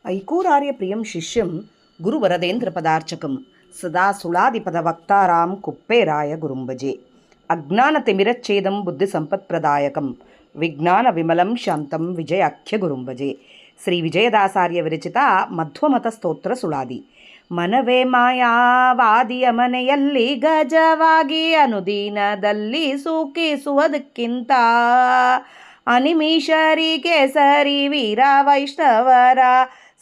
ಐಕೋರಾರ್ಯಪ್ರಿಯಂ ಶಿಷ್ಯಂ ಗುರುವರದೇಂದ್ರಪದಾರ್ಚಕಂ ಸದಾ ಸುಳಾದಿಪದವಕ್ತಾರಾಂ ಕುಪ್ಪೇರಾಯ ಗುರುಂಭಜೆ. ಅಜ್ಞಾನತಿಮಿರಚ್ಛೇದಂ ಬುದ್ಧಿಸಂಪತ್ಪ್ರದಾಯಕಂ ವಿಜ್ಞಾನ ವಿಮಲಂ ಶಾಂತಂ ವಿಜಯಾಖ್ಯ ಗುರುಂಭಜೆ. ಶ್ರೀ ವಿಜಯದಾಸಾರ್ಯ ವಿರಚಿತ ಮಧ್ವಮತ ಸ್ತೋತ್ರ ಸುಳಾದಿ. ಮನವೇ ಮಾಯಾವಾದಿಯ ಮನೆಯಲ್ಲಿ ಗಜವಾಗಿ ಅನುದೀನದಲ್ಲಿ ಸೂಕಿಸುವುದಕ್ಕಿಂತ ಅನಿಮಿಷರಿಗೆ ಸರಿ ವೀರ ವೈಷ್ಣವರ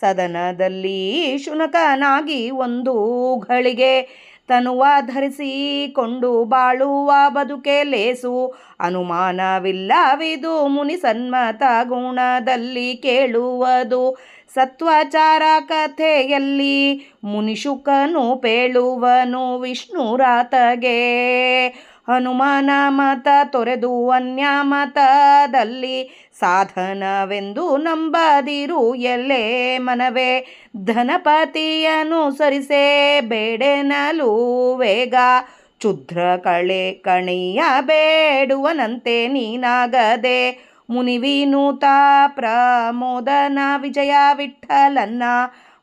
ಸದನದಲ್ಲಿ ಶುನಕನಾಗಿ ಒಂದು ಘಳಿಗೆ ತನುವ ಧರಿಸಿಕೊಂಡು ಬಾಳುವ ಬದುಕೆ ಲೇಸು ಅನುಮಾನವಿಲ್ಲವಿದು ಮುನಿ ಸನ್ಮತ ಗುಣದಲ್ಲಿ ಕೇಳುವುದು ಸತ್ವಚಾರ ಕಥೆಯಲ್ಲಿ ಮುನಿಶುಕನು ಪೇಳುವನು ವಿಷ್ಣುರಾತಗೆ ಹನುಮಾನ ಮತ ತೊರೆದು ಅನ್ಯ ಮತದಲ್ಲಿ ಸಾಧನವೆಂದು ನಂಬದಿರು ಎಲ್ಲೇ ಮನವೇ ಧನಪತಿಯನು ಸರಿಸೇ ಬೇಡೆನಲು ವೇಗ ಕ್ಷುದ್ರ ಕಣೆಯ ಬೇಡುವನಂತೆ ನೀನಾಗದೆ ಮುನಿವಿನೂತ ಪ್ರಮೋದನ ವಿಜಯ ವಿಠಲನ್ನ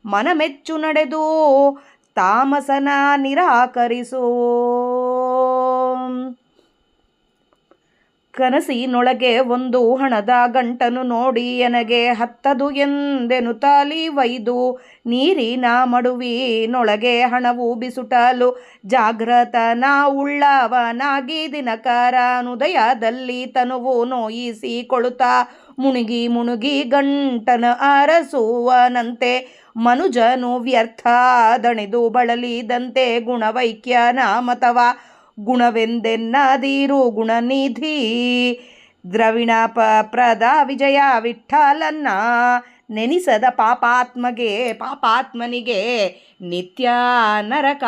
ಮನಮೆಚ್ಚು ನಡೆದು ತಾಮಸನ ನಿರಾಕರಿಸೋ. ಕನಸಿನೊಳಗೆ ಒಂದು ಹಣದ ಗಂಟನು ನೋಡಿ ಎನಗೆ ಹತ್ತದು ಎಂದೆನು ತಾಲಿ ವೈದು ನೀರಿನ ಮಡುವಿನೊಳಗೆ ಹಣವು ಬಿಸುಟಲು ಜಾಗೃತನ ಉಳ್ಳವನಾಗಿ ದಿನಕರನುದಯದಲ್ಲಿ ತನುವು ನೋಯಿಸಿಕೊಳ್ಳುತ್ತಾ ಮುಣುಗಿ ಗಂಟನ ಅರಸುವನಂತೆ ಮನುಜನು ವ್ಯರ್ಥ ದಣಿದು ಬಳಲಿದಂತೆ ಗುಣವೈಕ್ಯನ ಮತವ ಗುಣವೆಂದೆನ್ನದಿರು ಗುಣನಿಧಿ ದ್ರವಿಣ ಪ್ರದ ವಿಜಯ ವಿಠಲನ್ನ ನೆನಿಸದ ಪಾಪಾತ್ಮನಿಗೆ ನಿತ್ಯ ನರಕ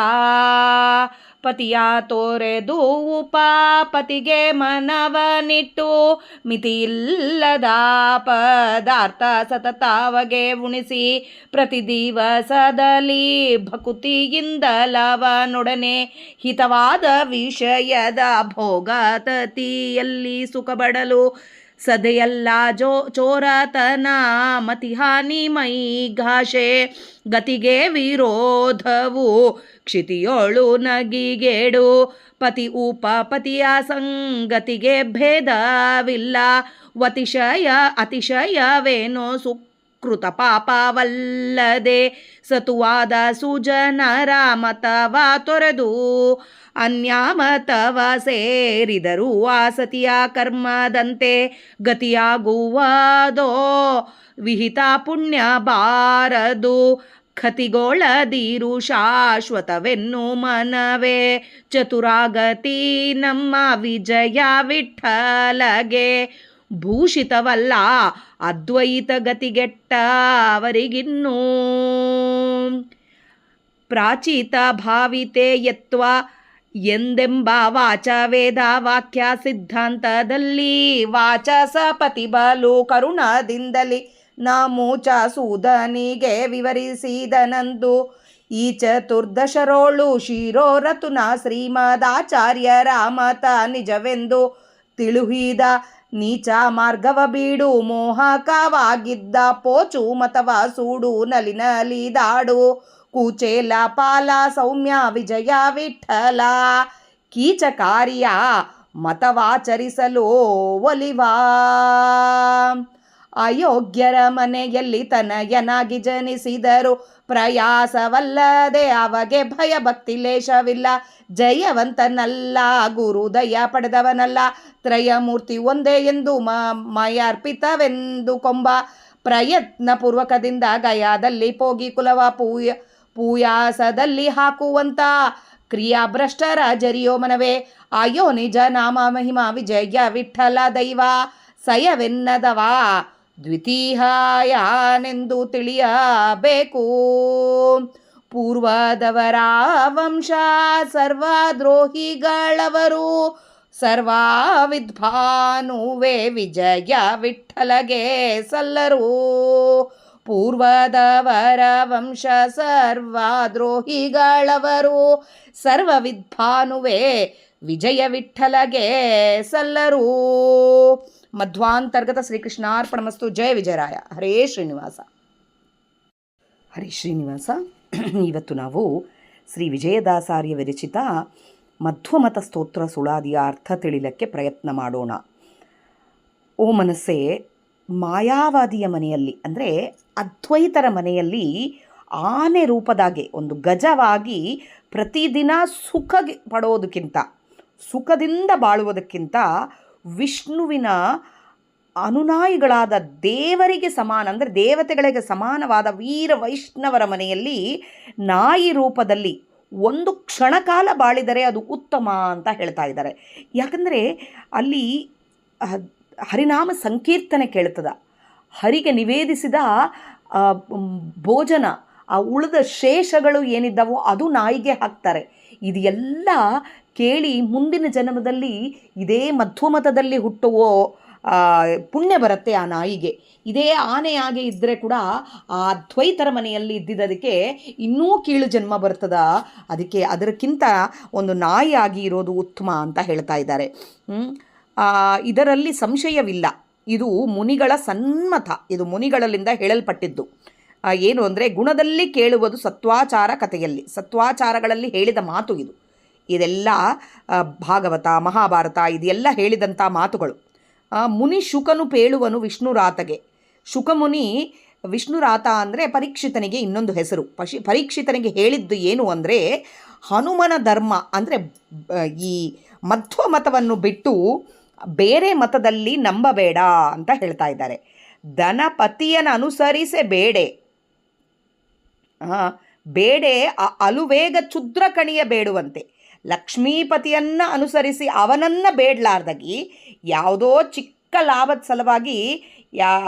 ಪತಿಯ ತೋರೆದು ಉಪಪತಿಗೆ ಮನವನಿಟ್ಟು ಮಿತಿಯಿಲ್ಲದ ಪದಾರ್ಥ ಸತತವಗೆ ಉಣಿಸಿ ಪ್ರತಿ ದಿವಸದಲ್ಲಿ ಭಕುತಿಯಿಂದಲವನೊಡನೆ ಹಿತವಾದ ವಿಷಯದ ಭೋಗತತಿಯಲ್ಲಿ ಸುಖಪಡಲು ಸದೆಯಲ್ಲ ಚೋರತನ ಮತಿಹಾನಿ ಮೈಘಾಷೆ ಗತಿಗೆ ವಿರೋಧವು ಕ್ಷಿತಿಯೋಳು ನಗಿಗೇಡು ಪತಿ ಉಪಪತಿಯ ಸಂಗತಿಗೆ ಭೇದವಿಲ್ಲ ಅತಿಶಯವೇನೋ ಸುಕೃತ ಪಾಪವಲ್ಲದೆ ಸತುವಾದ ಸುಜನರ ಮತವ ತೊರೆದು ಅನ್ಯಾಮತವ ಸೇರಿದರು ಆಸತಿಯ ಕರ್ಮದಂತೆ ಗತಿಯಾಗುವುದೋ ವಿಹಿತ ಪುಣ್ಯ ಬಾರದು ಖತಿಗೊಳದಿರು ಶಾಶ್ವತವೆನ್ನು ಮನವೇ ಚತುರಾಗತಿ ನಮ್ಮ ವಿಜಯ ವಿಠಲಗೆ ಭೂಷಿತವಲ್ಲ ಅದ್ವೈತ ಗತಿಗೆಟ್ಟವರಿಗಿನ್ನೂ ಪ್ರಾಚೀತ ಭಾವಿತೆ ಯತ್ವ ಎಂದೆಂಬ ವಾಚ ವೇದ ವಾಕ್ಯ ಸಿದ್ಧಾಂತದಲ್ಲಿ ವಾಚಸ ಪತಿಬಲು ಕರುಣದಿಂದಲಿ ನಾಮೂಚ ಸೂದನಿಗೆ ವಿವರಿಸಿದನಂದು ಈ ಚತುರ್ದಶರೋಳು ಶಿರೋರತುನ ಶ್ರೀಮದಾಚಾರ್ಯರ ಮತ ನಿಜವೆಂದು ತಿಳುಹಿದ ನೀಚ ಮಾರ್ಗವ ಬೀಡು ಮೋಹಕವಾಗಿದ್ದ ಪೋಚು ಮತವ ಸೂಡು ನಲಿದಾಡು ಕೂಚೇಲ ಪಾಲ ಸೌಮ್ಯ ವಿಜಯ ವಿಠಲ ಕೀಚಕಾರಿಯ ಮತವಾಚರಿಸಲು ಒಲಿವಾ ಅಯೋಗ್ಯರ ಮನೆಯಲ್ಲಿ ತನಯನಾಗಿ ಜನಿಸಿದರು ಪ್ರಯಾಸವಲ್ಲದೆ ಅಮಗೆ ಭಯ ಭಕ್ತಿ ಲೇಷವಿಲ್ಲ ಜಯವಂತನಲ್ಲ ಗುರುದಯ ಪಡೆದವನಲ್ಲ ತ್ರಯಮೂರ್ತಿ ಒಂದೇ ಎಂದು ಮಯಾರ್ಪಿತವೆಂದು ಕೊಂಬ ಪ್ರಯತ್ನ ಪೂರ್ವಕದಿಂದ ಗಯಾದಲ್ಲಿ ಪೋಗಿ ಕುಲವ ಪೂಯಾಸದಲ್ಲಿ ಹಾಕುವಂತ ಕ್ರಿಯಾಭ್ರಷ್ಟರ ಜರಿಯೋ ಮನವೇ ಆಯೋ ನಿಜ ನಾಮ ಮಹಿಮಾ ವಿಜಯ ವಿಠಲ ದೈವ ಸಯವೆನ್ನದವ ದ್ವಿತೀಯಾನೆಂದು ತಿಳಿಯಬೇಕು. ಪೂರ್ವದವರ ವಂಶ ಸರ್ವದ್ರೋಹಿಗಳವರು ಸರ್ವ ವಿದ್ವಾನುವೆ ವಿಜಯ ವಿಠಲಗೆ ಸಲ್ಲರು. ಪೂರ್ವದವರ ವಂಶ ಸರ್ವದ್ರೋಹಿಗಳವರು ಸರ್ವ ವಿದ್ವಾನುವೆ ವಿಜಯ ವಿಠಲಗೆ ಸಲ್ಲರು. ಮಧ್ವಾಂತರ್ಗತ ಶ್ರೀಕೃಷ್ಣಾರ್ಪಣಮಸ್ತು. ಜಯ ವಿಜಯರಾಯ. ಹರೇ ಶ್ರೀನಿವಾಸ. ಹರಿ ಶ್ರೀನಿವಾಸ. ಇವತ್ತು ನಾವು ಶ್ರೀ ವಿಜಯದಾಸಾರ್ಯ ವಿರಚಿತ ಮಧ್ವಮತ ಸ್ತೋತ್ರ ಸುಳಾದಿಯ ಅರ್ಥ ತಿಳಿಲಕ್ಕೆ ಪ್ರಯತ್ನ ಮಾಡೋಣ. ಓ ಮನಸ್ಸೇ, ಮಾಯಾವಾದಿಯ ಮನೆಯಲ್ಲಿ ಅಂದರೆ ಅದ್ವೈತರ ಮನೆಯಲ್ಲಿ ಆನೆ ರೂಪದಾಗೆ ಒಂದು ಗಜವಾಗಿ ಪ್ರತಿದಿನ ಸುಖ ಪಡೋದಕ್ಕಿಂತ, ಸುಖದಿಂದ ಬಾಳುವುದಕ್ಕಿಂತ ವಿಷ್ಣುವಿನ ಅನುನಾಯಿಗಳಾದ ದೇವರಿಗೆ ಸಮಾನ ಅಂದರೆ ದೇವತೆಗಳಿಗೆ ಸಮಾನವಾದ ವೀರ ವೈಷ್ಣವರ ಮನೆಯಲ್ಲಿ ನಾಯಿ ರೂಪದಲ್ಲಿ ಒಂದು ಕ್ಷಣಕಾಲ ಬಾಳಿದರೆ ಅದು ಉತ್ತಮ ಅಂತ ಹೇಳ್ತಾ ಇದ್ದಾರೆ. ಯಾಕಂದರೆ ಅಲ್ಲಿ ಹರಿನಾಮ ಸಂಕೀರ್ತನೆ ಕೇಳ್ತದ, ಹರಿಗೆ ನಿವೇದಿಸಿದ ಭೋಜನ, ಆ ಉಳಿದ ಶೇಷಗಳು ಏನಿದ್ದಾವೋ ಅದು ನಾಯಿಗೆ ಹಾಕ್ತಾರೆ. ಇದೆಲ್ಲ ಕೇಳಿ ಮುಂದಿನ ಜನ್ಮದಲ್ಲಿ ಇದೇ ಮಧ್ವಮತದಲ್ಲಿ ಹುಟ್ಟುವೋ ಪುಣ್ಯ ಬರುತ್ತೆ ಆ ನಾಯಿಗೆ. ಇದೇ ಆನೆಯಾಗೆ ಇದ್ದರೆ ಕೂಡ ಆ ಅದ್ವೈತರ ಮನೆಯಲ್ಲಿ ಇದ್ದಿದ್ದದಕ್ಕೆ ಇನ್ನೂ ಕೀಳು ಜನ್ಮ ಬರ್ತದ. ಅದಕ್ಕೆ ಅದಕ್ಕಿಂತ ಒಂದು ನಾಯಿಯಾಗಿ ಇರೋದು ಉತ್ತಮ ಅಂತ ಹೇಳ್ತಾ ಇದ್ದಾರೆ. ಇದರಲ್ಲಿ ಸಂಶಯವಿಲ್ಲ. ಇದು ಮುನಿಗಳ ಸನ್ಮತ, ಇದು ಮುನಿಗಳಿಂದ ಹೇಳಲ್ಪಟ್ಟಿದ್ದು. ಏನು ಅಂದರೆ ಗುಣದಲ್ಲಿ ಕೇಳುವುದು ಸತ್ವಾಚಾರ ಕಥೆಯಲ್ಲಿ, ಸತ್ವಾಚಾರಗಳಲ್ಲಿ ಹೇಳಿದ ಮಾತು ಇದು. ಇದೆಲ್ಲ ಭಾಗವತ ಮಹಾಭಾರತ ಇದೆಲ್ಲ ಹೇಳಿದಂಥ ಮಾತುಗಳು. ಮುನಿ ಶುಕನು ಪೇಳುವನು ವಿಷ್ಣುರಾತಗೆ. ಶುಕಮುನಿ ವಿಷ್ಣುರಾತ ಅಂದರೆ ಪರೀಕ್ಷಿತನಿಗೆ ಇನ್ನೊಂದು ಹೆಸರು. ಪರೀಕ್ಷಿತನಿಗೆ ಹೇಳಿದ್ದು ಏನು ಅಂದರೆ ಹನುಮನ ಧರ್ಮ ಅಂದರೆ ಈ ಮಧ್ವ ಮತವನ್ನು ಬಿಟ್ಟು ಬೇರೆ ಮತದಲ್ಲಿ ನಂಬಬೇಡ ಅಂತ ಹೇಳ್ತಾ ಇದ್ದಾರೆ. ಧನಪತಿಯನ್ನು ಅನುಸರಿಸೆ ಬೇಡೆ, ಬೇಡೆ ಅಲುವೇಗ ಕ್ಷುದ್ರ ಕಣಿಯ ಬೇಡುವಂತೆ. ಲಕ್ಷ್ಮೀಪತಿಯನ್ನು ಅನುಸರಿಸಿ ಅವನನ್ನು ಬೇಡಲಾರ್ದಾಗಿ ಯಾವುದೋ ಚಿಕ್ಕ ಲಾಭದ ಸಲುವಾಗಿ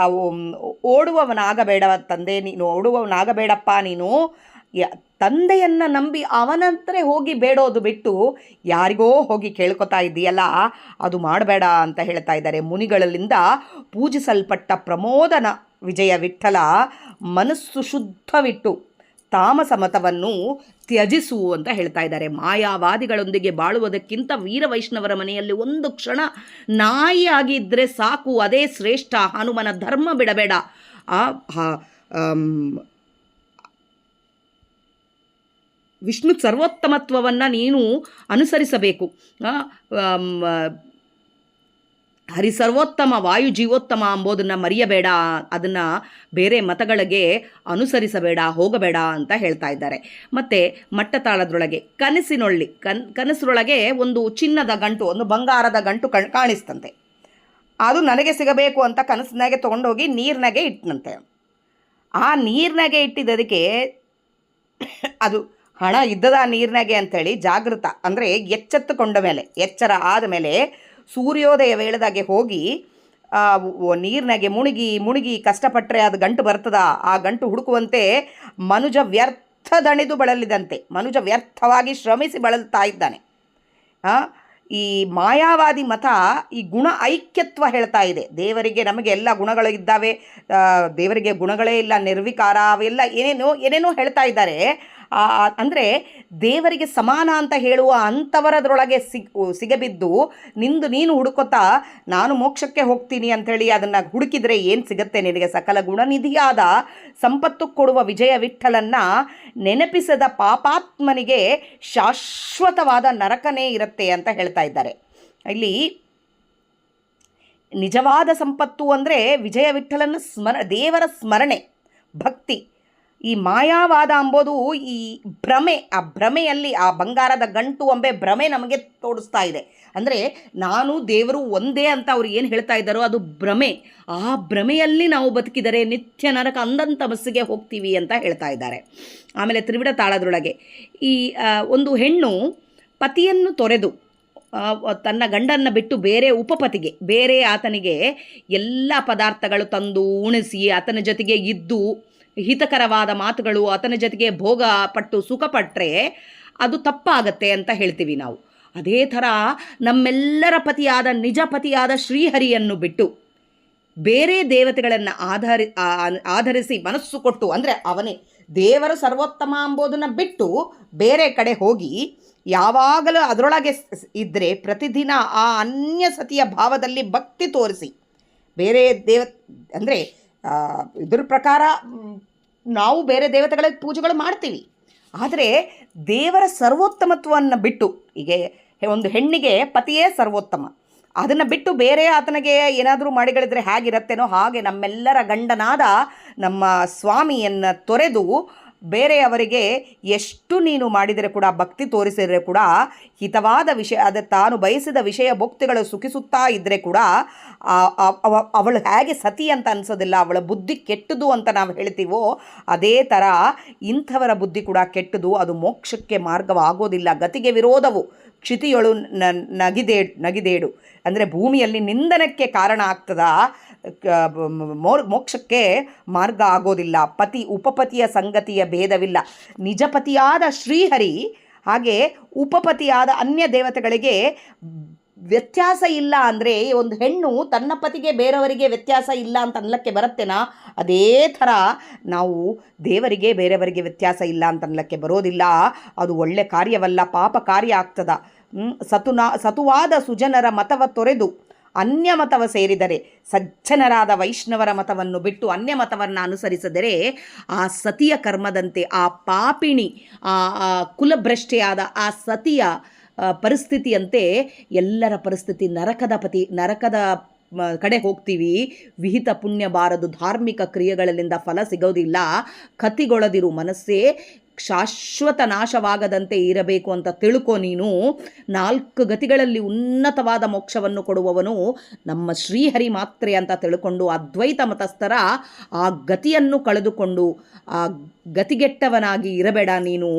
ಓಡುವವನಾಗಬೇಡ ತಂದೆ, ನೀನು ಓಡುವವನಾಗಬೇಡಪ್ಪ. ನೀನು ತಂದೆಯನ್ನು ನಂಬಿ ಅವನಂತರ ಹೋಗಿ ಬೇಡೋದು ಬಿಟ್ಟು ಯಾರಿಗೋ ಹೋಗಿ ಕೇಳ್ಕೊತಾ ಇದ್ದೀಯಲ್ಲ, ಅದು ಮಾಡಬೇಡ ಅಂತ ಹೇಳ್ತಾ ಇದ್ದಾರೆ. ಮುನಿಗಳಿಂದ ಪೂಜಿಸಲ್ಪಟ್ಟ ಪ್ರಮೋದನ ವಿಜಯ ವಿಠ್ಠಲ ಮನಸ್ಸು ಶುದ್ಧವಿಟ್ಟು ತಾಮಸ ಮತವನ್ನು ತ್ಯಜಿಸು ಅಂತ ಹೇಳ್ತಾ ಇದ್ದಾರೆ. ಮಾಯಾವಾದಿಗಳೊಂದಿಗೆ ಬಾಳುವುದಕ್ಕಿಂತ ವೀರವೈಷ್ಣವರ ಮನೆಯಲ್ಲಿ ಒಂದು ಕ್ಷಣ ನಾಯಿಯಾಗಿ ಇದ್ದರೆ ಸಾಕು, ಅದೇ ಶ್ರೇಷ್ಠ. ಹನುಮನ ಧರ್ಮ ಬಿಡಬೇಡ. ವಿಷ್ಣು ಸರ್ವೋತ್ತಮತ್ವವನ್ನು ನೀನು ಅನುಸರಿಸಬೇಕು. ಹರಿ ಸರ್ವೋತ್ತಮ, ವಾಯು ಜೀವೋತ್ತಮ ಎಂಬುದನ್ನು ಮರೆಯಬೇಡ. ಅದನ್ನು ಬೇರೆ ಮತಗಳಿಗೆ ಅನುಸರಿಸಬೇಡ, ಹೋಗಬೇಡ ಅಂತ ಹೇಳ್ತಾ ಇದ್ದಾರೆ. ಮತ್ತು ಮಟ್ಟತಾಳದ್ರೊಳಗೆ ಕನಸಿನೊಳಗೆ ಒಂದು ಚಿನ್ನದ ಗಂಟು, ಒಂದು ಬಂಗಾರದ ಗಂಟು ಕಾಣಿಸ್ತಂತೆ. ಅದು ನನಗೆ ಸಿಗಬೇಕು ಅಂತ ಕನಸಿನಾಗೆ ತೊಗೊಂಡೋಗಿ ನೀರಿನಾಗೆ ಇಟ್ಟನಂತೆ. ಆ ನೀರಿನಾಗೆ ಇಟ್ಟಿದ್ದದಕ್ಕೆ ಅದು ಹಣ ಇದ್ದದ ನೀರಿನಾಗೆ ಅಂಥೇಳಿ ಜಾಗೃತ ಅಂದರೆ ಎಚ್ಚೆತ್ತುಕೊಂಡ ಮೇಲೆ, ಎಚ್ಚರ ಆದ ಮೇಲೆ ಸೂರ್ಯೋದಯ ವೇಳೆದಾಗೆ ಹೋಗಿ ನೀರಿನಾಗೆ ಮುಳುಗಿ ಕಷ್ಟಪಟ್ಟರೆ ಅದು ಗಂಟು ಬರ್ತದ. ಆ ಗಂಟು ಹುಡುಕುವಂತೆ ಮನುಜ ವ್ಯರ್ಥದಣಿದು ಬಳಲಿದಂತೆ, ಮನುಜ ವ್ಯರ್ಥವಾಗಿ ಶ್ರಮಿಸಿ ಬಳಲ್ತಾ ಇದ್ದಾನೆ. ಈ ಮಾಯಾವಾದಿ ಮತ ಈ ಗುಣ ಐಕ್ಯತ್ವ ಹೇಳ್ತಾ ಇದೆ. ದೇವರಿಗೆ ನಮಗೆ ಎಲ್ಲ ಗುಣಗಳು ಇದ್ದಾವೆ, ದೇವರಿಗೆ ಗುಣಗಳೇ ಇಲ್ಲ, ನಿರ್ವಿಕಾರ, ಅವೆಲ್ಲ ಏನೇನೋ ಹೇಳ್ತಾ ಇದ್ದಾರೆ. ಅಂದರೆ ದೇವರಿಗೆ ಸಮಾನ ಅಂತ ಹೇಳುವ ಅಂಥವರದ್ರೊಳಗೆ ಸಿಗಬಿದ್ದು ನೀನು ಹುಡುಕೋತಾ ನಾನು ಮೋಕ್ಷಕ್ಕೆ ಹೋಗ್ತೀನಿ ಅಂಥೇಳಿ ಅದನ್ನು ಹುಡುಕಿದರೆ ಏನು ಸಿಗುತ್ತೆ ನಿನಗೆ? ಸಕಲ ಗುಣನಿಧಿಯಾದ ಸಂಪತ್ತು ಕೊಡುವ ವಿಜಯ ವಿಠ್ಠಲನ್ನ ನೆನಪಿಸದ ಪಾಪಾತ್ಮನಿಗೆ ಶಾಶ್ವತವಾದ ನರಕನೇ ಇರುತ್ತೆ ಅಂತ ಹೇಳ್ತಾ ಇದ್ದಾರೆ. ಇಲ್ಲಿ ನಿಜವಾದ ಸಂಪತ್ತು ಅಂದರೆ ವಿಜಯ ವಿಠ್ಠಲನ ದೇವರ ಸ್ಮರಣೆ, ಭಕ್ತಿ. ಈ ಮಾಯಾವಾದ ಅಂಬೋದು ಈ ಭ್ರಮೆ, ಆ ಭ್ರಮೆಯಲ್ಲಿ ಆ ಬಂಗಾರದ ಗಂಟು ಅಂಬೆ ಭ್ರಮೆ ನಮಗೆ ತೋರಿಸ್ತಾ ಇದೆ. ಅಂದರೆ ನಾನು ದೇವರು ಒಂದೇ ಅಂತ ಅವ್ರು ಏನು ಹೇಳ್ತಾ ಇದ್ದಾರೋ ಅದು ಭ್ರಮೆ. ಆ ಭ್ರಮೆಯಲ್ಲಿ ನಾವು ಬದುಕಿದರೆ ನಿತ್ಯ ನರಕ ಅಂದಂಥ ಬಸ್ಸಿಗೆ ಹೋಗ್ತೀವಿ ಅಂತ ಹೇಳ್ತಾ ಇದ್ದಾರೆ. ಆಮೇಲೆ ತ್ರಿವಿಧ ತಾಳದ್ರೊಳಗೆ ಈ ಒಂದು ಹೆಣ್ಣು ಪತಿಯನ್ನು ತೊರೆದು ತನ್ನ ಗಂಡನ್ನು ಬಿಟ್ಟು ಬೇರೆ ಉಪಪತಿಗೆ, ಬೇರೆ ಆತನಿಗೆ ಎಲ್ಲ ಪದಾರ್ಥಗಳು ತಂದು ಉಣಿಸಿ ಆತನ ಜೊತೆಗೆ ಇದ್ದು ಹಿತಕರವಾದ ಮಾತುಗಳು, ಆತನ ಜೊತೆಗೆ ಭೋಗ ಪಟ್ಟು ಸುಖಪಟ್ಟರೆ ಅದು ತಪ್ಪಾಗತ್ತೆ ಅಂತ ಹೇಳ್ತೀವಿ ನಾವು. ಅದೇ ಥರ ನಮ್ಮೆಲ್ಲರ ಪತಿಯಾದ ನಿಜ ಪತಿಯಾದ ಶ್ರೀಹರಿಯನ್ನು ಬಿಟ್ಟು ಬೇರೆ ದೇವತೆಗಳನ್ನು ಆಧರಿಸಿ ಮನಸ್ಸು ಕೊಟ್ಟು, ಅಂದರೆ ಅವನೇ ದೇವರು ಸರ್ವೋತ್ತಮ ಎಂಬುದನ್ನು ಬಿಟ್ಟು ಬೇರೆ ಕಡೆ ಹೋಗಿ ಯಾವಾಗಲೂ ಅದರೊಳಗೆ ಇದ್ದರೆ ಪ್ರತಿದಿನ ಆ ಅನ್ಯ ಸತಿಯ ಭಾವದಲ್ಲಿ ಭಕ್ತಿ ತೋರಿಸಿ ಬೇರೆ ಅಂದರೆ ಇದ್ರ ಪ್ರಕಾರ ನಾವು ಬೇರೆ ದೇವತೆಗಳಿಗೆ ಪೂಜೆಗಳು ಮಾಡ್ತೀವಿ. ಆದರೆ ದೇವರ ಸರ್ವೋತ್ತಮತ್ವವನ್ನು ಬಿಟ್ಟು, ಈಗ ಒಂದು ಹೆಣ್ಣಿಗೆ ಪತಿಯೇ ಸರ್ವೋತ್ತಮ, ಅದನ್ನು ಬಿಟ್ಟು ಬೇರೆ ಆತನಿಗೆ ಏನಾದರೂ ಮಾಡಿಗಳಿದ್ರೆ ಹೇಗಿರತ್ತೇನೋ ಹಾಗೆ ನಮ್ಮೆಲ್ಲರ ಗಂಡನಾದ ನಮ್ಮ ಸ್ವಾಮಿಯನ್ನು ತೊರೆದು ಬೇರೆಯವರಿಗೆ ಎಷ್ಟು ನೀನು ಮಾಡಿದರೆ ಕೂಡ, ಭಕ್ತಿ ತೋರಿಸಿದರೆ ಕೂಡ, ಹಿತವಾದ ವಿಷಯ ಅದ ತಾನು ಬಯಸಿದ ವಿಷಯ ಭೋಕ್ತಿಗಳು ಸುಖಿಸುತ್ತಾ ಇದ್ದರೆ ಕೂಡ ಅವಳು ಹೇಗೆ ಸತಿ ಅಂತ ಅನಿಸೋದಿಲ್ಲ, ಅವಳ ಬುದ್ಧಿ ಕೆಟ್ಟದು ಅಂತ ನಾವು ಹೇಳ್ತೀವೋ ಅದೇ ಥರ ಇಂಥವರ ಬುದ್ಧಿ ಕೂಡ ಕೆಟ್ಟದು, ಅದು ಮೋಕ್ಷಕ್ಕೆ ಮಾರ್ಗವಾಗೋದಿಲ್ಲ. ಗತಿಗೆ ವಿರೋಧವು ಕ್ಷಿತಿಯೊಳು ನಗಿದೇಡು ಅಂದರೆ ಭೂಮಿಯಲ್ಲಿ ನಿಂದನಕ್ಕೆ ಕಾರಣ ಆಗ್ತದ, ಮೋಕ್ಷಕ್ಕೆ ಮಾರ್ಗ ಆಗೋದಿಲ್ಲ. ಪತಿ ಉಪಪತಿಯ ಸಂಗತಿಯ ಭೇದವಿಲ್ಲ. ನಿಜಪತಿಯಾದ ಶ್ರೀಹರಿ ಹಾಗೆ ಉಪಪತಿಯಾದ ಅನ್ಯ ದೇವತೆಗಳಿಗೆ ವ್ಯತ್ಯಾಸ ಇಲ್ಲ. ಅಂದರೆ ಒಂದು ಹೆಣ್ಣು ತನ್ನ ಪತಿಗೆ ಬೇರೆಯವರಿಗೆ ವ್ಯತ್ಯಾಸ ಇಲ್ಲ ಅಂತ ಅನ್ಲಕ್ಕೆ ಬರುತ್ತೇನಾ, ಅದೇ ಥರ ನಾವು ದೇವರಿಗೆ ಬೇರೆಯವರಿಗೆ ವ್ಯತ್ಯಾಸ ಇಲ್ಲ ಅಂತ ಅನ್ಲಕ್ಕೆ ಬರೋದಿಲ್ಲ. ಅದು ಒಳ್ಳೆ ಕಾರ್ಯವಲ್ಲ, ಪಾಪ ಕಾರ್ಯ ಆಗ್ತದ. ಸತುವಾದ ಸುಜನರ ಮತವ ತೊರೆದು ಅನ್ಯ ಮತವ ಸೇರಿದರೆ, ಸಜ್ಜನರಾದ ವೈಷ್ಣವರ ಮತವನ್ನು ಬಿಟ್ಟು ಅನ್ಯ ಮತವನ್ನು ಅನುಸರಿಸಿದರೆ ಆ ಸತಿಯ ಕರ್ಮದಂತೆ ಆ ಪಾಪಿಣಿ, ಆ ಕುಲಭ್ರಷ್ಟೆಯಾದ ಆ ಸತಿಯ ಪರಿಸ್ಥಿತಿಯಂತೆ ಎಲ್ಲರ ಪರಿಸ್ಥಿತಿ ನರಕದ ಕಡೆ ಹೋಗ್ತೀವಿ. ವಿಹಿತ ಪುಣ್ಯ ಬಾರದು, ಧಾರ್ಮಿಕ ಕ್ರಿಯೆಗಳಿಂದ ಫಲ ಸಿಗೋದಿಲ್ಲ. ಕತಿಗೊಳದಿರು, ಮನಸ್ಸೇ ಶಾಶ್ವತ ನಾಶವಾಗದಂತೆ ಇರಬೇಕು ಅಂತ ತಿಳ್ಕೊ. ನೀನು 4 ಗತಿಗಳಲ್ಲಿ ಉನ್ನತವಾದ ಮೋಕ್ಷವನ್ನು ಕೊಡುವವನು ನಮ್ಮ ಶ್ರೀಹರಿ ಮಾತ್ರೆ ಅಂತ ತಿಳ್ಕೊಂಡು ಅದ್ವೈತ ಮತಸ್ಥರ ಆ ಗತಿಯನ್ನು ಕಳೆದುಕೊಂಡು ಆ ಗತಿಗೆಟ್ಟವನಾಗಿ ಇರಬೇಡ. ನೀನು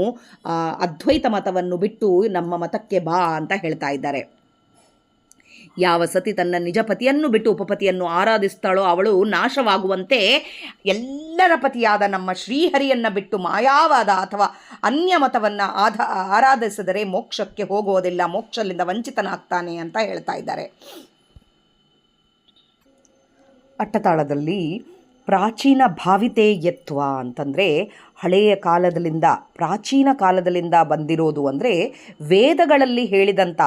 ಅದ್ವೈತ ಮತವನ್ನು ಬಿಟ್ಟು ನಮ್ಮ ಮತಕ್ಕೆ ಬಾ ಅಂತ ಹೇಳ್ತಾ ಇದ್ದಾರೆ. ಯಾವ ಸತಿ ತನ್ನ ನಿಜ ಪತಿಯನ್ನು ಬಿಟ್ಟು ಉಪಪತಿಯನ್ನು ಆರಾಧಿಸ್ತಾಳೋ ಅವಳು ನಾಶವಾಗುವಂತೆ, ಎಲ್ಲರ ಪತಿಯಾದ ನಮ್ಮ ಶ್ರೀಹರಿಯನ್ನು ಬಿಟ್ಟು ಮಾಯಾವಾದ ಅಥವಾ ಅನ್ಯ ಮತವನ್ನು ಆರಾಧಿಸಿದರೆ ಮೋಕ್ಷಕ್ಕೆ ಹೋಗುವುದಿಲ್ಲ, ಮೋಕ್ಷದಿಂದ ವಂಚಿತನಾಗ್ತಾನೆ ಅಂತ ಹೇಳ್ತಾ ಇದ್ದಾರೆ. ಅಟ್ಟತಾಳದಲ್ಲಿ ಪ್ರಾಚೀನ ಭಾವಿತೇಯತ್ವ ಅಂತಂದರೆ ಹಳೆಯ ಕಾಲದಲ್ಲಿಂದ, ಪ್ರಾಚೀನ ಕಾಲದಲ್ಲಿಂದ ಬಂದಿರೋದು. ಅಂದರೆ ವೇದಗಳಲ್ಲಿ ಹೇಳಿದಂಥ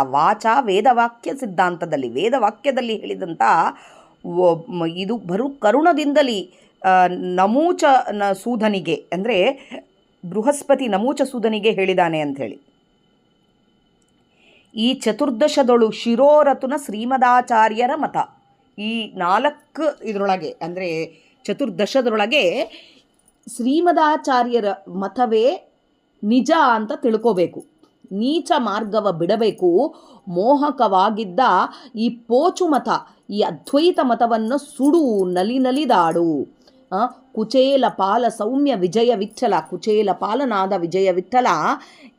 ವೇದವಾಕ್ಯ ಸಿದ್ಧಾಂತದಲ್ಲಿ, ವೇದವಾಕ್ಯದಲ್ಲಿ ಹೇಳಿದಂಥ ಇದು ಕರುಣದಿಂದಲೇ ನಮೂಚ ಸೂದನಿಗೆ, ಅಂದರೆ ಬೃಹಸ್ಪತಿ ನಮೂಚ ಸೂದನಿಗೆ ಹೇಳಿದಾನೆ ಅಂಥೇಳಿ. ಈ ಚತುರ್ದಶದೊಳು ಶಿರೋರತುನ ಶ್ರೀಮದಾಚಾರ್ಯರ ಮತ. ಈ 4 ಇದರೊಳಗೆ ಅಂದರೆ ಚತುರ್ದಶದರೊಳಗೆ ಶ್ರೀಮದಾಚಾರ್ಯರ ಮತವೇ ನಿಜ ಅಂತ ತಿಳ್ಕೋಬೇಕು. ನೀಚ ಮಾರ್ಗವ ಬಿಡಬೇಕು. ಮೋಹಕವಾಗಿದ್ದ ಈ ಪೋಚು ಮತ, ಈ ಅದ್ವೈತ ಮತವನ್ನು ಸುಡು, ನಲಿದಾಡು. ಕುಚೇಲ ಪಾಲ ಸೌಮ್ಯ ವಿಜಯ ವಿಠಲ, ಕುಚೇಲ ಪಾಲನಾದ ವಿಜಯ ವಿಠಲ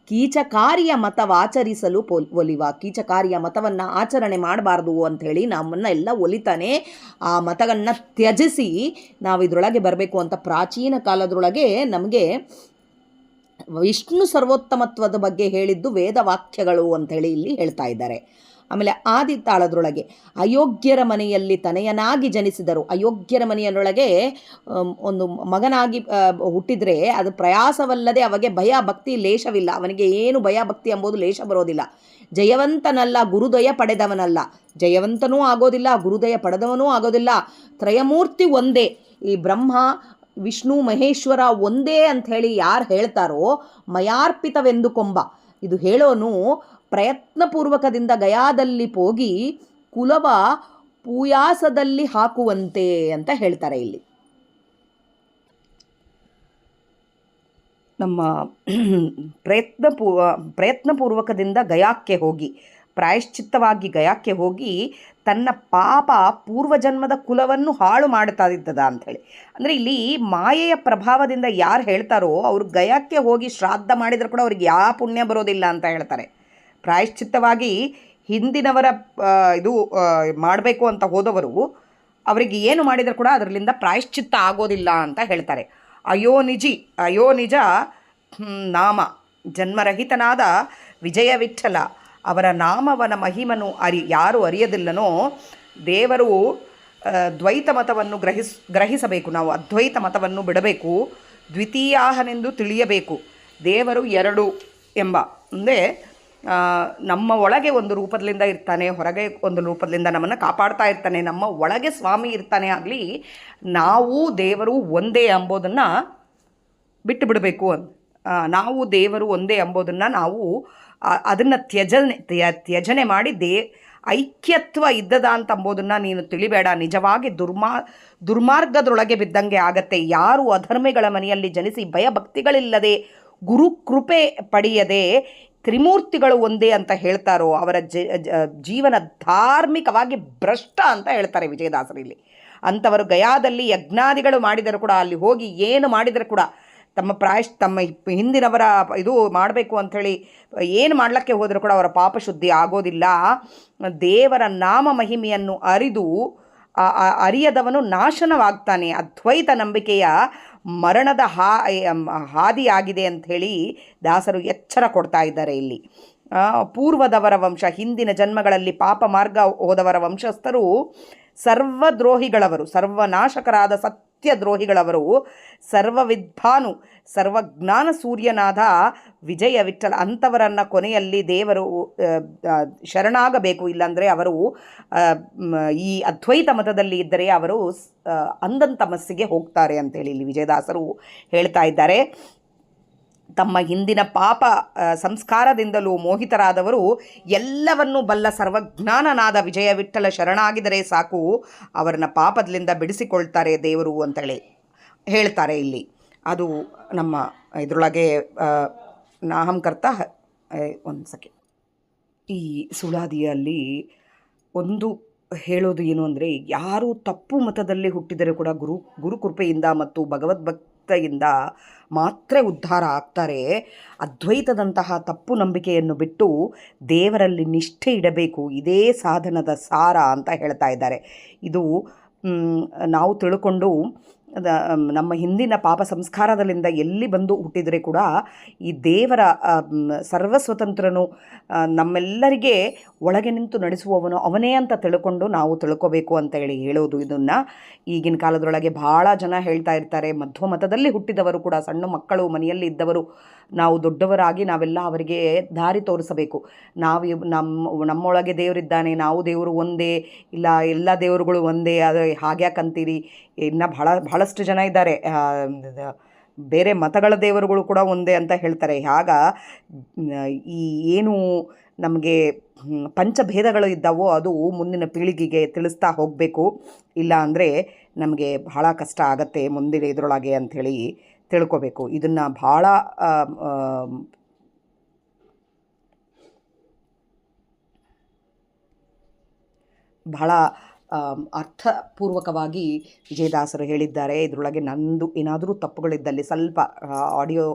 ಕೀಚಕಾರ್ಯ ಮತವಾಚರಿಸಲು ಒಲಿವ. ಕೀಚಕಾರ್ಯ ಮತವನ್ನು ಆಚರಣೆ ಮಾಡಬಾರ್ದು ಅಂಥೇಳಿ ನಮ್ಮನ್ನು ಎಲ್ಲ ಒಲಿತಾನೆ. ಆ ಮತವನ್ನು ತ್ಯಜಿಸಿ ನಾವು ಇದರೊಳಗೆ ಬರಬೇಕು ಅಂತ ಪ್ರಾಚೀನ ಕಾಲದೊಳಗೆ ನಮಗೆ ವಿಷ್ಣು ಸರ್ವೋತ್ತಮತ್ವದ ಬಗ್ಗೆ ಹೇಳಿದ್ದು ವೇದವಾಕ್ಯಗಳು ಅಂಥೇಳಿ ಇಲ್ಲಿ ಹೇಳ್ತಾ ಇದ್ದಾರೆ. ಆಮೇಲೆ ಆದಿತಾಳದ್ರೊಳಗೆ ಅಯೋಗ್ಯರ ಮನೆಯಲ್ಲಿ ತನೆಯನಾಗಿ ಜನಿಸಿದರು. ಅಯೋಗ್ಯರ ಮನೆಯೊಳಗೆ ಒಂದು ಮಗನಾಗಿ ಹುಟ್ಟಿದರೆ ಅದು ಪ್ರಯಾಸವಲ್ಲದೆ ಅವಾಗೆ ಭಯ ಭಕ್ತಿ ಲೇಷವಿಲ್ಲ. ಅವನಿಗೆ ಏನು ಭಯ ಭಕ್ತಿ ಎಂಬುದು ಲೇಷ ಬರೋದಿಲ್ಲ. ಜಯವಂತನಲ್ಲ, ಗುರುದಯ ಪಡೆದವನಲ್ಲ. ಜಯವಂತನೂ ಆಗೋದಿಲ್ಲ, ಗುರುದಯ ಪಡೆದವನೂ ಆಗೋದಿಲ್ಲ. ತ್ರಯಮೂರ್ತಿ ಒಂದೇ. ಈ ಬ್ರಹ್ಮ ವಿಷ್ಣು ಮಹೇಶ್ವರ ಒಂದೇ ಅಂಥೇಳಿ ಯಾರು ಹೇಳ್ತಾರೋ ಮಯಾರ್ಪಿತವೆಂದು ಕೊಂಬ. ಇದು ಹೇಳೋನು ಪ್ರಯತ್ನಪೂರ್ವಕದಿಂದ ಗಯಾದಲ್ಲಿ ಹೋಗಿ ಕುಲವ ಪೂಯಾಸದಲ್ಲಿ ಹಾಕುವಂತೆ ಅಂತ ಹೇಳ್ತಾರೆ ಇಲ್ಲಿ. ನಮ್ಮ ಪ್ರಯತ್ನಪೂರ್ವಕದಿಂದ ಗಯಾಕ್ಕೆ ಹೋಗಿ, ಪ್ರಾಯಶ್ಚಿತ್ತವಾಗಿ ಗಯಾಕ್ಕೆ ಹೋಗಿ ತನ್ನ ಪಾಪ ಪೂರ್ವಜನ್ಮದ ಕುಲವನ್ನು ಹಾಳು ಮಾಡ್ತಾ ಇದ್ದದ ಅಂಥೇಳಿ. ಅಂದರೆ ಇಲ್ಲಿ ಮಾಯೆಯ ಪ್ರಭಾವದಿಂದ ಯಾರು ಹೇಳ್ತಾರೋ ಅವರು ಗಯಾಕ್ಕೆ ಹೋಗಿ ಶ್ರಾದ್ದ ಮಾಡಿದರೂ ಕೂಡ ಅವ್ರಿಗೆ ಯಾವ ಪುಣ್ಯ ಬರೋದಿಲ್ಲ ಅಂತ ಹೇಳ್ತಾರೆ. ಪ್ರಾಯಶ್ಚಿತ್ತವಾಗಿ ಹಿಂದಿನವರ ಇದು ಮಾಡಬೇಕು ಅಂತ ಹೋದವರು ಅವರಿಗೆ ಏನು ಮಾಡಿದರೂ ಕೂಡ ಅದರಿಂದ ಪ್ರಾಯಶ್ಚಿತ್ತ ಆಗೋದಿಲ್ಲ ಅಂತ ಹೇಳ್ತಾರೆ. ಅಯೋನಿಜ ನಾಮ ಜನ್ಮರಹಿತನಾದ ವಿಜಯ ವಿಠಲ ಅವರ ನಾಮವನ ಮಹಿಮನು ಯಾರು ಅರಿಯದಿಲ್ಲನೋ ದೇವರು ದ್ವೈತ ಮತವನ್ನು ಗ್ರಹಿಸಬೇಕು. ನಾವು ಅದ್ವೈತ ಮತವನ್ನು ಬಿಡಬೇಕು. ದ್ವಿತೀಯಾಹನೆಂದು ತಿಳಿಯಬೇಕು. ದೇವರು 2 ಎಂಬ ಅಂದರೆ ನಮ್ಮ ಒಳಗೆ ಒಂದು ರೂಪದಿಂದ ಇರ್ತಾನೆ, ಹೊರಗೆ ಒಂದು ರೂಪದಿಂದ ನಮ್ಮನ್ನು ಕಾಪಾಡ್ತಾ ಇರ್ತಾನೆ. ನಮ್ಮ ಒಳಗೆ ಸ್ವಾಮಿ ಇರ್ತಾನೆ. ಆಗಲಿ ನಾವು ದೇವರು ಒಂದೇ ಎಂಬುದನ್ನು ಬಿಟ್ಟು ಬಿಡಬೇಕು ನಾವು ದೇವರು ಒಂದೇ ಎಂಬುದನ್ನು ನಾವು ಅದನ್ನು ತ್ಯಜನೆ ಮಾಡಿ ಐಕ್ಯತ್ವ ಇದ್ದದ ಅಂತ ಅಂಬೋದನ್ನು ನೀನು ತಿಳಿಬೇಡ. ನಿಜವಾಗಿ ದುರ್ಮಾರ್ಗದೊಳಗೆ ಬಿದ್ದಂಗೆ ಆಗತ್ತೆ. ಯಾರು ಅಧರ್ಮಿಗಳ ಮನೆಯಲ್ಲಿ ಜನಿಸಿ ಭಯಭಕ್ತಿಗಳಿಲ್ಲದೆ ಗುರು ಕೃಪೆ ಪಡೆಯದೆ ತ್ರಿಮೂರ್ತಿಗಳು ಒಂದೇ ಅಂತ ಹೇಳ್ತಾರೋ ಅವರ ಜೀವನ ಧಾರ್ಮಿಕವಾಗಿ ಭ್ರಷ್ಟ ಅಂತ ಹೇಳ್ತಾರೆ ವಿಜಯದಾಸರಲ್ಲಿ. ಅಂಥವರು ಗಯಾದಲ್ಲಿ ಯಜ್ಞಾದಿಗಳು ಮಾಡಿದರೂ ಕೂಡ, ಅಲ್ಲಿ ಹೋಗಿ ಏನು ಮಾಡಿದರೂ ಕೂಡ ತಮ್ಮ ಹಿಂದಿನವರ ಇದು ಮಾಡಬೇಕು ಅಂಥೇಳಿ ಏನು ಮಾಡಲಿಕ್ಕೆ ಹೋದರೂ ಕೂಡ ಅವರ ಪಾಪ ಶುದ್ಧಿ ಆಗೋದಿಲ್ಲ. ದೇವರ ನಾಮ ಮಹಿಮೆಯನ್ನು ಅರಿಯದವನು ನಾಶನವಾಗ್ತಾನೆ. ಅದ್ವೈತ ನಂಬಿಕೆಯ ಮರಣದ ಹಾದಿಯಾಗಿದೆ ಅಂಥೇಳಿ ದಾಸರು ಎಚ್ಚರ ಕೊಡ್ತಾ ಇದ್ದಾರೆ ಇಲ್ಲಿ. ಪೂರ್ವದವರ ವಂಶ, ಹಿಂದಿನ ಜನ್ಮಗಳಲ್ಲಿ ಪಾಪ ಮಾರ್ಗ ಹೋದವರ ವಂಶಸ್ಥರು ಸರ್ವದ್ರೋಹಿಗಳವರು, ಸರ್ವನಾಶಕರಾದ ಸತ್ಯದ್ರೋಹಿಗಳವರು, ಸರ್ವವಿದ್ವಾನು ಸರ್ವಜ್ಞಾನ ಸೂರ್ಯನಾದ ವಿಜಯ ವಿಠ್ಠಲ ಅಂಥವರನ್ನು ಕೊನೆಯಲ್ಲಿ ದೇವರು ಶರಣಾಗಬೇಕು. ಇಲ್ಲಾಂದರೆ ಅವರು ಈ ಅದ್ವೈತ ಮತದಲ್ಲಿ ಇದ್ದರೆ ಅವರು ಅಂಧಂತಮಸ್ಸಿಗೆ ಹೋಗ್ತಾರೆ ಅಂತೇಳಿ ಇಲ್ಲಿ ವಿಜಯದಾಸರು ಹೇಳ್ತಾ ಇದ್ದಾರೆ. ತಮ್ಮ ಹಿಂದಿನ ಪಾಪ ಸಂಸ್ಕಾರದಿಂದಲೂ ಮೋಹಿತರಾದವರು ಎಲ್ಲವನ್ನೂ ಬಲ್ಲ ಸರ್ವಜ್ಞಾನನಾದ ವಿಜಯ ವಿಠ್ಠಲ ಶರಣಾಗಿದರೆ ಸಾಕು, ಅವರನ್ನ ಪಾಪದಿಂದ ಬಿಡಿಸಿಕೊಳ್ತಾರೆ ದೇವರು ಅಂತೇಳಿ ಹೇಳ್ತಾರೆ ಇಲ್ಲಿ. ಅದು ನಮ್ಮ ಇದರೊಳಗೆ ನಾಹಂಕರ್ತ ಒಂದು ಸೆಕೆಂಡ್. ಈ ಸುಳಾದಿಯಲ್ಲಿ ಒಂದು ಹೇಳೋದು ಏನು ಅಂದರೆ, ಯಾರು ತಪ್ಪು ಮತದಲ್ಲಿ ಹುಟ್ಟಿದರೆ ಕೂಡ ಗುರುಕೃಪೆಯಿಂದ ಮತ್ತು ಭಗವದ್ಭಕ್ತಿಯಿಂದ ಮಾತ್ರ ಉದ್ಧಾರ ಆಗ್ತಾರೆ. ಅದ್ವೈತದಂತಹ ತಪ್ಪು ನಂಬಿಕೆಯನ್ನು ಬಿಟ್ಟು ದೇವರಲ್ಲಿ ನಿಷ್ಠೆ ಇಡಬೇಕು, ಇದೇ ಸಾಧನದ ಸಾರ ಅಂತ ಹೇಳ್ತಾ ಇದ್ದಾರೆ. ಇದು ನಾವು ತಿಳ್ಕೊಂಡು ನಮ್ಮ ಹಿಂದಿನ ಪಾಪ ಸಂಸ್ಕಾರದಲ್ಲಿಂದ ಎಲ್ಲಿ ಬಂದು ಹುಟ್ಟಿದರೆ ಕೂಡ ಈ ದೇವರ ಸರ್ವಸ್ವತಂತ್ರನು, ನಮ್ಮೆಲ್ಲರಿಗೆ ಒಳಗೆ ನಿಂತು ನಡೆಸುವವನು ಅವನೇ ಅಂತ ತಿಳ್ಕೊಂಡು ನಾವು ತಿಳ್ಕೋಬೇಕು ಅಂತ ಹೇಳೋದು. ಇದನ್ನು ಈಗಿನ ಕಾಲದೊಳಗೆ ಭಾಳ ಜನ ಹೇಳ್ತಾ ಇರ್ತಾರೆ. ಮಧ್ವ ಮತದಲ್ಲಿ ಹುಟ್ಟಿದವರು ಕೂಡ, ಸಣ್ಣ ಮಕ್ಕಳು ಮನೆಯಲ್ಲಿ ಇದ್ದವರು, ನಾವು ದೊಡ್ಡವರಾಗಿ ನಾವೆಲ್ಲ ಅವರಿಗೆ ದಾರಿ ತೋರಿಸಬೇಕು. ನಮ್ಮೊಳಗೆ ದೇವರಿದ್ದಾನೆ, ನಾವು ದೇವರು ಒಂದೇ, ಇಲ್ಲ ಎಲ್ಲ ದೇವರುಗಳು ಒಂದೇ, ಆದರೆ ಹಾಗ್ಯಾಕಂತೀರಿ, ಇನ್ನು ಬಹಳಷ್ಟು ಜನ ಇದ್ದಾರೆ ಬೇರೆ ಮತಗಳ ದೇವರುಗಳು ಕೂಡ ಒಂದೇ ಅಂತ ಹೇಳ್ತಾರೆ. ಈ ಏನು ನಮಗೆ ಪಂಚಭೇದಗಳು ಇದ್ದಾವೋ ಅದು ಮುಂದಿನ ಪೀಳಿಗೆಗೆ ತಿಳಿಸ್ತಾ ಹೋಗಬೇಕು. ಇಲ್ಲ ಅಂದರೆ ನಮಗೆ ಬಹಳ ಕಷ್ಟ ಆಗತ್ತೆ ಮುಂದಿನ ಇದರೊಳಗೆ ಅಂಥೇಳಿ ತಿಳ್ಕೋಬೇಕು. ಇದನ್ನು ಬಹಳ ಅರ್ಥಪೂರ್ವಕವಾಗಿ ವಿಜಯದಾಸರು ಹೇಳಿದ್ದಾರೆ. ಇದರೊಳಗೆ ನಂದು ಏನಾದರೂ ತಪ್ಪುಗಳಿದ್ದಲ್ಲಿ ಸ್ವಲ್ಪ ಆಡಿಯೋ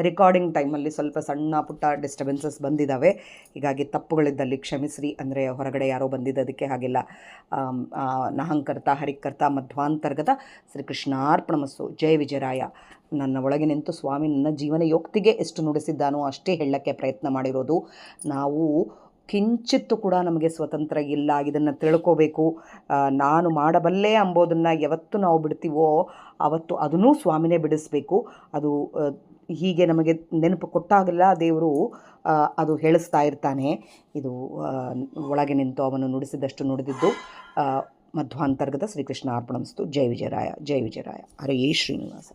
ರೆಕಾರ್ಡಿಂಗ್ ಟೈಮಲ್ಲಿ ಸ್ವಲ್ಪ ಸಣ್ಣ ಪುಟ್ಟ ಡಿಸ್ಟರ್ಬೆನ್ಸಸ್ ಬಂದಿದ್ದಾವೆ. ಹೀಗಾಗಿ ತಪ್ಪುಗಳಿದ್ದಲ್ಲಿ ಕ್ಷಮಿಸ್ರಿ. ಅಂದರೆ ಹೊರಗಡೆ ಯಾರೋ ಬಂದಿದ್ದದಕ್ಕೆ ಹಾಗೆಲ್ಲ. ನಹಂಕರ್ತ ಹರಿಕರ್ತ ಮಧ್ವಾಂತರ್ಗತ ಶ್ರೀಕೃಷ್ಣಾರ್ಪಣಮಸ್ಸು. ಜಯ ವಿಜಯರಾಯ. ನನ್ನ ಒಳಗೆ ನಿಂತು ಸ್ವಾಮಿ ನನ್ನ ಜೀವನ ಯೋಕ್ತಿಗೆ ಎಷ್ಟು ನುಡಿಸಿದ್ದಾನೋ ಅಷ್ಟೇ ಹೇಳಕ್ಕೆ ಪ್ರಯತ್ನ ಮಾಡಿರೋದು. ನಾವು ಕಿಂಚಿತ್ತು ಕೂಡ ನಮಗೆ ಸ್ವತಂತ್ರ ಇಲ್ಲ. ಇದನ್ನು ತಿಳ್ಕೋಬೇಕು. ನಾನು ಮಾಡಬಲ್ಲೆ ಅಂಬೋದನ್ನು ಯಾವತ್ತು ನಾವು ಬಿಡ್ತೀವೋ ಆವತ್ತು ಅದನ್ನೂ ಸ್ವಾಮಿನೇ ಬಿಡಿಸ್ಬೇಕು. ಅದು ಹೀಗೆ ನಮಗೆ ನೆನಪು ಕೊಟ್ಟಾಗಲ್ಲ ದೇವರು ಅದು ಹೇಳಿಸ್ತಾ ಇರ್ತಾನೆ. ಇದು ಒಳಗೆ ನಿಂತು ಅವನು ನುಡಿಸಿದಷ್ಟು ನುಡಿದಿದ್ದು. ಮಧ್ವಾಂತರ್ಗತ ಶ್ರೀಕೃಷ್ಣ ಅರ್ಪಣಮಸ್ತು. ಜಯ ವಿಜಯರಾಯ. ಜಯ ವಿಜಯರಾಯ. ಹರೇ ಶ್ರೀನಿವಾಸ.